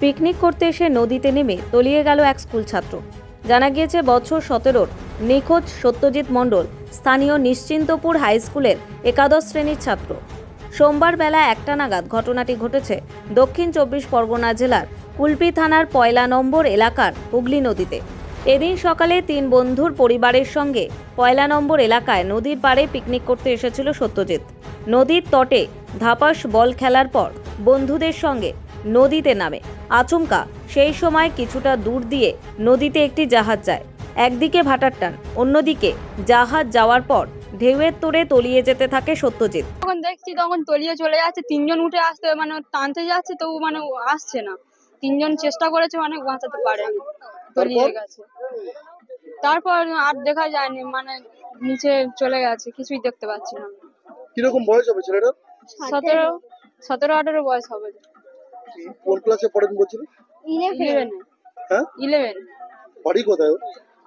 Picnic করতে এসে নদীতে নেমে তলিয়ে গেল এক স্কুল ছাত্র। জানা গিয়েছে বছর 17-র নিখোঁজ সত্যজিৎ মণ্ডল স্থানীয় নিশ্চিন্তপুর হাই স্কুলের একাদশ শ্রেণীর ছাত্র। সোমবার বেলা 1টা নাগাদ ঘটনাটি ঘটেছে দক্ষিণ 24 পরগনা জেলার কুলপি থানার 1 নম্বর এলাকার হুগলি নদীতে। এদিন সকালে 3 বন্ধুর পরিবারের সঙ্গে 1 নম্বর এলাকায় নদীর পাড়ে পিকনিক করতে এসেছিল সত্যজিৎ। নদীর তটে ধাপাস বল খেলার পর বন্ধুদের সঙ্গে নদীতে নামে। আচমকা সেই সময় কিছুটা দূর দিয়ে নদীতে একটি জাহাজ যায়। একদিকে ভাটার টান, অন্যদিকে জাহাজ যাওয়ার পর ঢেউয়ের তোড়ে তলিয়ে যেতে থাকে সত্যজিৎ। তখন দেখছি তখন তলিয়ে চলে যাচ্ছে, 3 জন উঠে আসতে টানতে যাচ্ছে, তো আসছে না। 3 জন চেষ্টা করেছে, বাঁচাতে পারে, তলিয়ে গেছে। তারপর আর দেখা যায়নি, নিচে চলে গেছে, কিছুই দেখতে পাচ্ছি না। কিরকম বয়স হবে ছেলেটার? 17-18 বয়স হবে। কোন ক্লাসে পড়েন বলছিলেন? 11। হ্যাঁ, 11। বাড়ি কোথায়?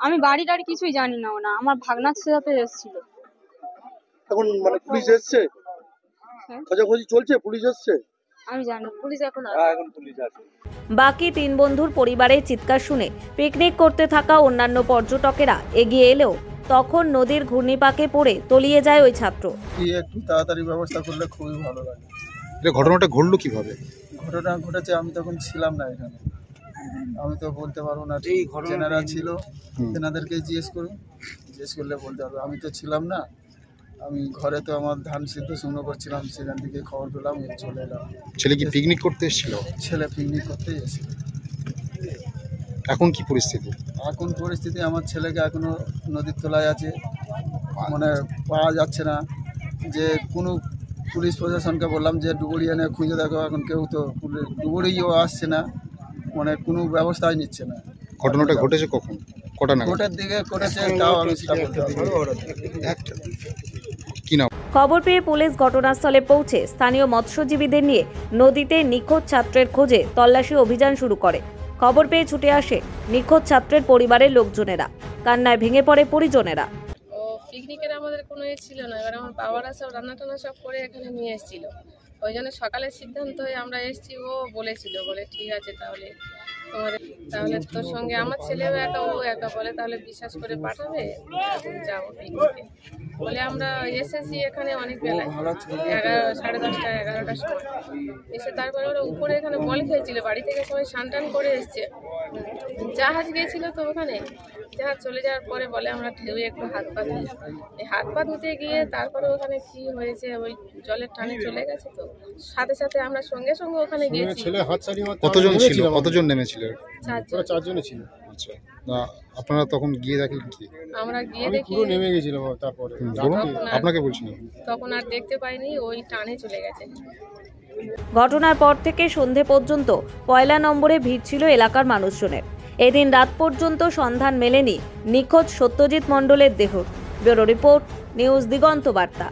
আমি বাড়ি কিছুই জানি না, আমার ভাগনার সাথে এসেছিল। এখন পুলিশ এসছে? খোঁজাখুঁজি চলছে, পুলিশ এসছে? আমি জানি পুলিশ এখন পুলিশ আসে। বাকি 3 বন্ধুর পরিবারের চিৎকার শুনে পিকনিক করতে থাকা অন্যান্য পর্যটকেরা এগিয়ে এলেও তখন নদীর ঘূর্ণিপাকে পড়ে তলিয়ে যায় ওই ছাত্র। একটু তাড়াতাড়ি ব্যবস্থা করলে খুবই ভালো লাগে। ঘটনাটা ঘটলো কিভাবে? ঘটনা ঘটেছে, আমি তখন ছিলাম না এখানে, আমি তো বলতে পারবো না। যেনারা ছিল তেনাদেরকে জিজ্ঞেস করলে বলতে পারবো। আমি তো ছিলাম না, আমি ঘরে তো আমার ধান সিদ্ধ শুকনো করছিলাম, সেখান থেকে খবর পেলাম, চলে এলাম। ছেলে কি পিকনিক করতে এসেছিল? ছেলে পিকনিক করতেই এসেছিল। এখন কি পরিস্থিতি? এখন পরিস্থিতি আমার ছেলেকে এখনো নদীর তলায় আছে, পাওয়া যাচ্ছে না। যে কোনো পুলিশ প্রশাসনকে বললাম যে ডুবুরি এনে খুঁজে দেখো, এখন কেউ তো ডুবুরিও আসছে না, কোনো ব্যবস্থাই নিচ্ছে না। ঘটনাটা ঘটেছে কখন, কটা নাগাদ? কোটার দিকে করেছে, তাও আমি সেটা বলতে পারবো কি নাম? খবর পেয়ে পুলিশ ঘটনাস্থলে পৌঁছে স্থানীয় মৎস্যজীবীদের নিয়ে নদীতে নিখোঁজ ছাত্রের খোঁজে তল্লাশি অভিযান শুরু করে। খবর পেয়ে ছুটে আসে নিখোঁজ ছাত্রের পরিবারের লোকজনেরা। কান্নায় ভেঙে পড়ে পরিজনেরা। পিকনিকের আমাদের কোনো ছিল না, এবার আমার বাবারা সব রান্না টান্না সব করে এখানে নিয়ে এসেছিল। ওই জন্য সকালের সিদ্ধান্ত হয়ে আমরা এসেছি। ও বলেছিল, বলে ঠিক আছে তাহলে তোর সঙ্গে আমার ছেলেও একা, ও একা, বলে তাহলে বিশ্বাস করে পাঠাবে, এখন যাবো পিকনিকে বলে আমরা এসেছি এখানে অনেক বেলায়, 10:30 11টার সময় এসে তারপরে ওরা উপরে এখানে বল খেয়েছিল। বাড়ি থেকে সবাই স্নান করে এসছে, জাহাজ গিয়েছিল, তো ওখানে জাহাজ চলে যাওয়ার পরে বলে আমরা ঢেউয়ে একটু হাত পা ধুই। এই হাত পা ধুতে গিয়ে তারপরে ওখানে কি হয়েছে, ওই জলের টানে চলে গেছে, তো সাথে সাথে আমরা সঙ্গে সঙ্গে ওখানে গিয়েছি। কতজন নেমেছিল? 4 জন ছিল। আচ্ছা, আপনারা তখন গিয়ে দেখলেন কি? আমরা গিয়ে দেখি পুরো নেমে গেছিল। তারপরে আপনাকে বলছিলাম, তখন আর দেখতে পাইনি, ওই টানে চলে গেছে। ঘটনার পর থেকে সন্ধে পর্যন্ত 1 নম্বরে ভিড় ছিল এলাকার মানুষজনের। এদিন রাত পর্যন্ত সন্ধান মেলেনি নিখোঁজ সত্যজিৎ মণ্ডলের দেহ। ব্যুরো রিপোর্ট, নিউজ দিগন্ত বার্তা।